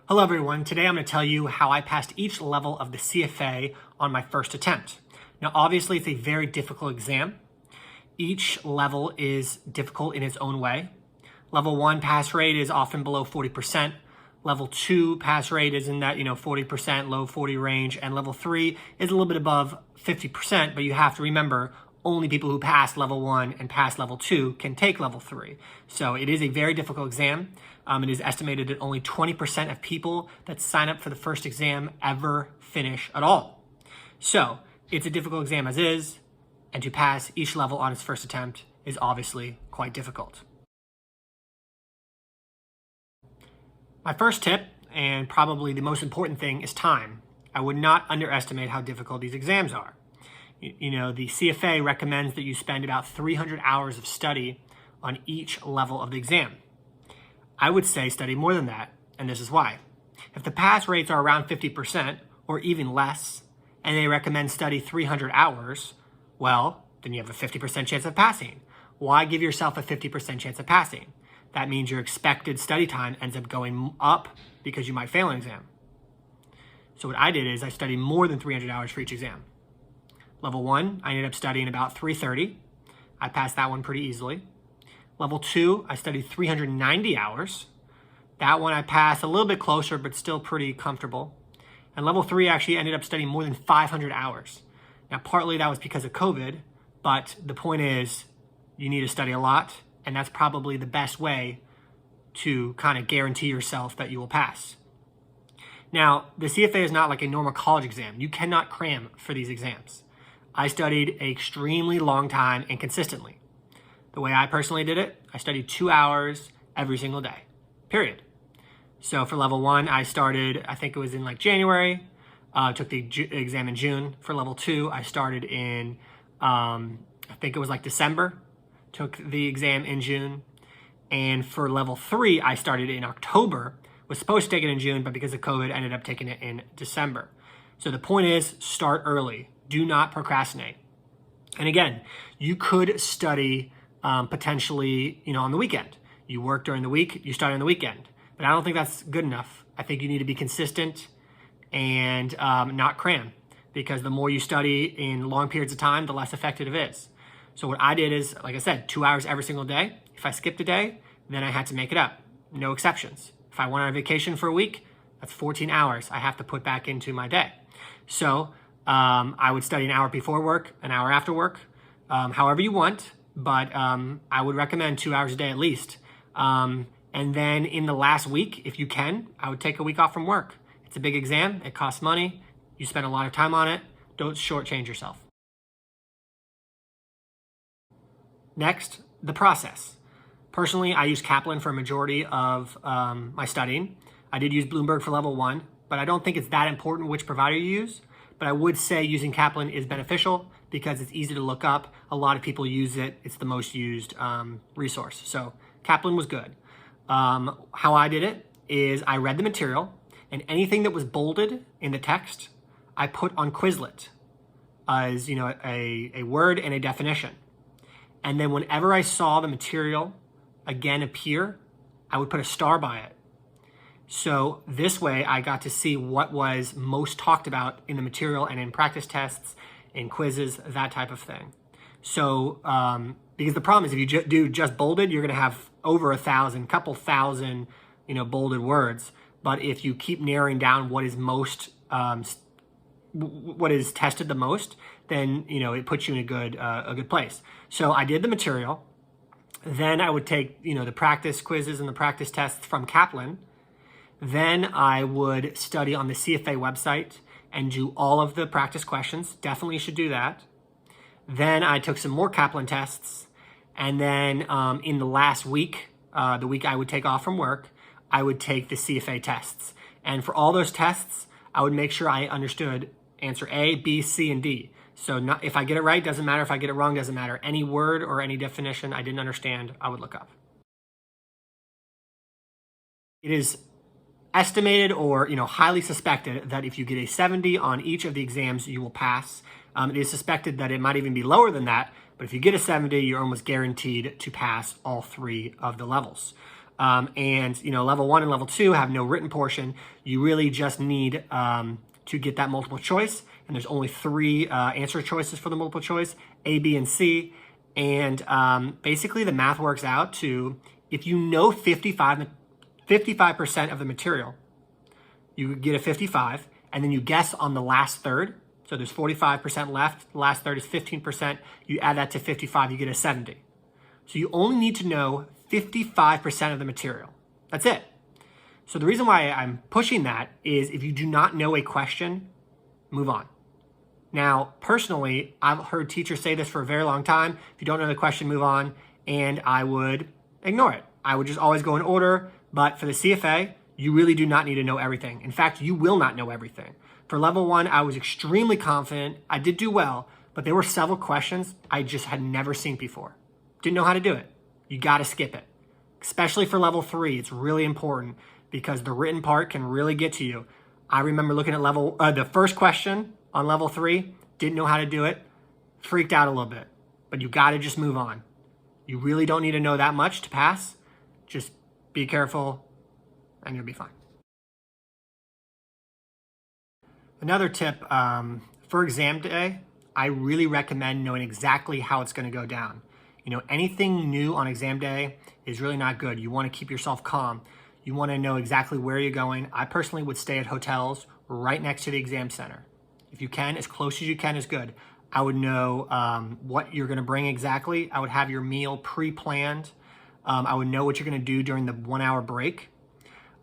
Hello everyone, today I'm going to tell you how I passed each level of the CFA on my first attempt. Now obviously it's a very difficult exam. Each level is difficult in its own way. Level 1 pass rate is often below 40%. Level 2 pass rate is in that 40%, low 40 range, and level 3 is a little bit above 50%, but you have to remember only people who pass level 1 and pass level 2 can take level 3. So it is a very difficult exam. It is estimated that only 20% of people that sign up for the first exam ever finish at all. So it's a difficult exam as is, and to pass each level on its first attempt is obviously quite difficult. My first tip, and probably the most important thing, is time. I would not underestimate how difficult these exams are. The CFA recommends that you spend about 300 hours of study on each level of the exam. I would say study more than that, and this is why. If the pass rates are around 50% or even less, and they recommend study 300 hours, well, then you have a 50% chance of passing. Why give yourself a 50% chance of passing? That means your expected study time ends up going up because you might fail an exam. So what I did is I studied more than 300 hours for each exam. Level 1, I ended up studying about 330. I passed that one pretty easily. Level 2, I studied 390 hours. That one I passed a little bit closer, but still pretty comfortable. And level 3 actually ended up studying more than 500 hours. Now, partly that was because of COVID, but the point is you need to study a lot, and that's probably the best way to kind of guarantee yourself that you will pass. Now, the CFA is not like a normal college exam. You cannot cram for these exams. I studied an extremely long time and consistently. The way I personally did it, I studied 2 hours every single day, period. So for level 1, I started, I think it was in like January, took the exam in June. For level 2, I started in, I think it was like December, took the exam in June. And for level 3, I started in October, was supposed to take it in June, but because of COVID, ended up taking it in December. So the point is, start early. Do not procrastinate. And again, you could study potentially, on the weekend. You work during the week, you study on the weekend. But I don't think that's good enough. I think you need to be consistent and not cram, because the more you study in long periods of time, the less effective it is. So what I did is, like I said, 2 hours every single day. If I skipped a day, then I had to make it up. No exceptions. If I went on a vacation for a week, that's 14 hours I have to put back into my day. So I would study an hour before work, an hour after work, however you want. But I would recommend 2 hours a day at least. And then in the last week, if you can, I would take a week off from work. It's a big exam. It costs money. You spend a lot of time on it. Don't shortchange yourself. Next, the process. Personally, I use Kaplan for a majority of my studying. I did use Bloomberg for level 1, but I don't think it's that important which provider you use. But I would say using Kaplan is beneficial because it's easy to look up. A lot of people use it. It's the most used resource. So Kaplan was good. How I did it is I read the material, and anything that was bolded in the text, I put on Quizlet as a word and a definition. And then whenever I saw the material again appear, I would put a star by it. So this way I got to see what was most talked about in the material and in practice tests, in quizzes, that type of thing. So because the problem is if you do just bolded, you're going to have over 1,000, couple thousand, bolded words. But if you keep narrowing down what is most, what is tested the most, then it puts you in a good place. So I did the material. Then I would take the practice quizzes and the practice tests from Kaplan. Then I would study on the CFA website and do all of the practice questions. Definitely should do that. Then I took some more Kaplan tests. And then in the last week, the week I would take off from work, I would take the CFA tests. And for all those tests, I would make sure I understood answer A, B, C, and D. So if I get it right, doesn't matter. If I get it wrong, doesn't matter. Any word or any definition I didn't understand, I would look up. It is estimated or highly suspected that if you get a 70 on each of the exams, you will pass. It is suspected that it might even be lower than that, but if you get a 70, you're almost guaranteed to pass all 3 of the levels. And level 1 and level 2 have no written portion. You really just need to get that multiple choice. And there's only 3 answer choices for the multiple choice, A, B, and C. And basically the math works out to, if you know 55% of the material, you get a 55, and then you guess on the last third. So there's 45% left. The last third is 15%. You add that to 55, you get a 70. So you only need to know 55% of the material. That's it. So the reason why I'm pushing that is, if you do not know a question, move on. Now, personally, I've heard teachers say this for a very long time. If you don't know the question, move on. And I would ignore it. I would just always go in order. But for the CFA, you really do not need to know everything. In fact, you will not know everything. For level 1, I was extremely confident. I did do well, but there were several questions I just had never seen before. Didn't know how to do it. You got to skip it. Especially for level 3, it's really important because the written part can really get to you. I remember looking at the first question on level 3, didn't know how to do it, freaked out a little bit, but you got to just move on. You really don't need to know that much to pass. Just be careful and you'll be fine. Another tip, for exam day, I really recommend knowing exactly how it's going to go down. Anything new on exam day is really not good. You want to keep yourself calm. You want to know exactly where you're going. I personally would stay at hotels right next to the exam center. If you can, as close as you can is good. I would know what you're going to bring exactly. I would have your meal pre-planned. I would know what you're going to do during the 1-hour break.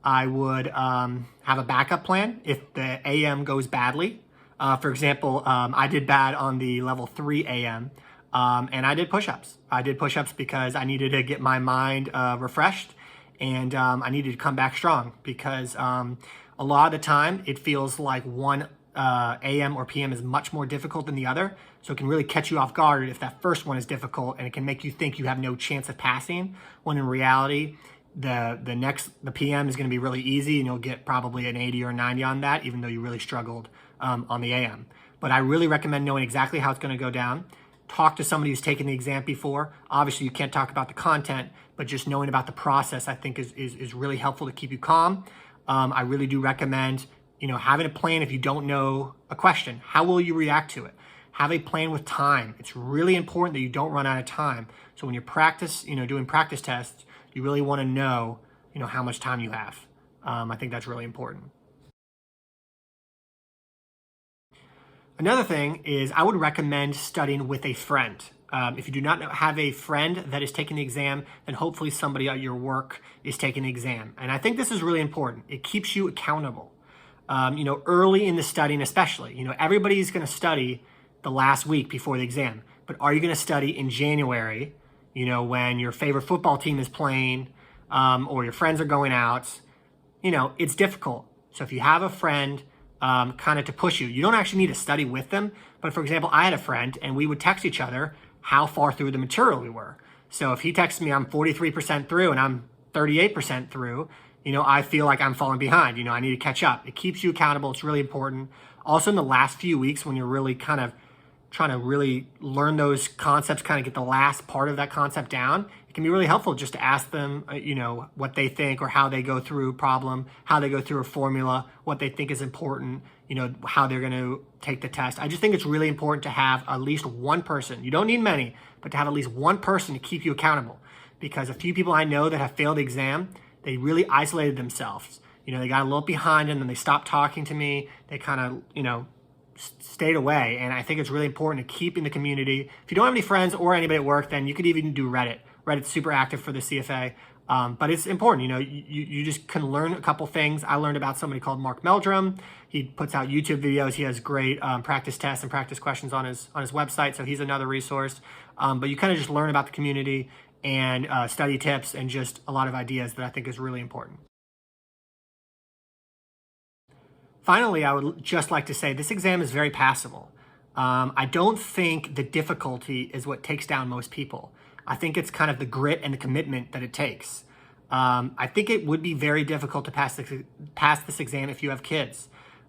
I would have a backup plan if the AM goes badly. For example, I did bad on the level 3 AM. And I did push-ups. I did push-ups because I needed to get my mind refreshed, and I needed to come back strong because a lot of the time it feels like one AM or PM is much more difficult than the other. So it can really catch you off guard if that first one is difficult, and it can make you think you have no chance of passing, when in reality, the PM is going to be really easy, and you'll get probably an 80 or a 90 on that, even though you really struggled on the AM. But I really recommend knowing exactly how it's going to go down. Talk to somebody who's taken the exam before. Obviously, you can't talk about the content, but just knowing about the process, I think, is really helpful to keep you calm. I really do recommend, having a plan if you don't know a question. How will you react to it? Have a plan with time. It's really important that you don't run out of time. So when you practice, doing practice tests, you really want to know, how much time you have. I think that's really important. Another thing is, I would recommend studying with a friend. If you do not have a friend that is taking the exam, then hopefully somebody at your work is taking the exam. And I think this is really important. It keeps you accountable. Early in the studying especially, everybody's going to study the last week before the exam. But are you going to study in January, when your favorite football team is playing, or your friends are going out? It's difficult. So if you have a friend kind of to push you, you don't actually need to study with them. But for example, I had a friend and we would text each other how far through the material we were. So if he texts me I'm 43% through and I'm 38% through, I feel like I'm falling behind. I need to catch up. It keeps you accountable. It's really important. Also, in the last few weeks, when you're really kind of trying to really learn those concepts, kind of get the last part of that concept down, it can be really helpful just to ask them, what they think or how they go through a problem, how they go through a formula, what they think is important, how they're going to take the test. I just think it's really important to have at least one person. You don't need many, but to have at least one person to keep you accountable. Because a few people I know that have failed the exam, they really isolated themselves. They got a little behind and then they stopped talking to me. They kind of, stayed away. And I think it's really important to keep in the community. If you don't have any friends or anybody at work, then you could even do Reddit. Reddit's super active for the CFA. But it's important, you just can learn a couple things. I learned about somebody called Mark Meldrum. He puts out YouTube videos. He has great practice tests and practice questions on his website. So he's another resource. But you kind of just learn about the community and study tips and just a lot of ideas that I think is really important. Finally, I would just like to say this exam is very passable. I don't think the difficulty is what takes down most people. I think it's kind of the grit and the commitment that it takes. I think it would be very difficult to pass this exam if you have kids.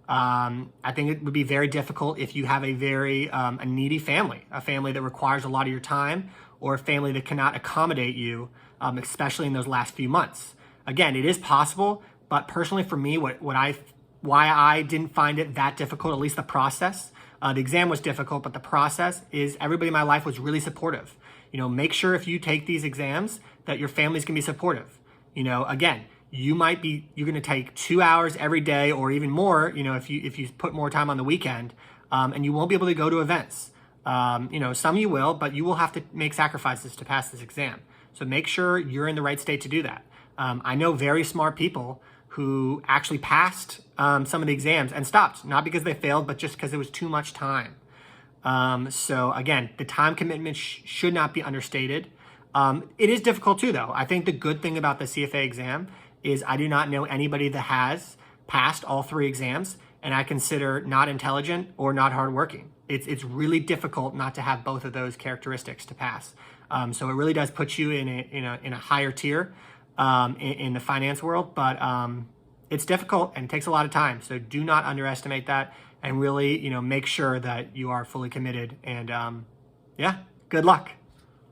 I think it would be very difficult if you have a needy family, a family that requires a lot of your time, or a family that cannot accommodate you especially in those last few months. Again, it is possible, but personally for me, why I didn't find it that difficult, at least the process. The exam was difficult, but the process is everybody in my life was really supportive. Make sure if you take these exams that your family's gonna be supportive. Again, you're gonna take 2 hours every day or even more, if you put more time on the weekend, and you won't be able to go to events. Some you will, but you will have to make sacrifices to pass this exam. So make sure you're in the right state to do that. I know very smart people who actually passed some of the exams and stopped, not because they failed, but just because it was too much time. So again, the time commitment should not be understated. It is difficult too, though. I think the good thing about the CFA exam is I do not know anybody that has passed all 3 exams, and I consider not intelligent or not hardworking. It's really difficult not to have both of those characteristics to pass. So it really does put you in a higher tier in the finance world, but it's difficult and it takes a lot of time. So do not underestimate that, and really make sure that you are fully committed. And yeah, good luck.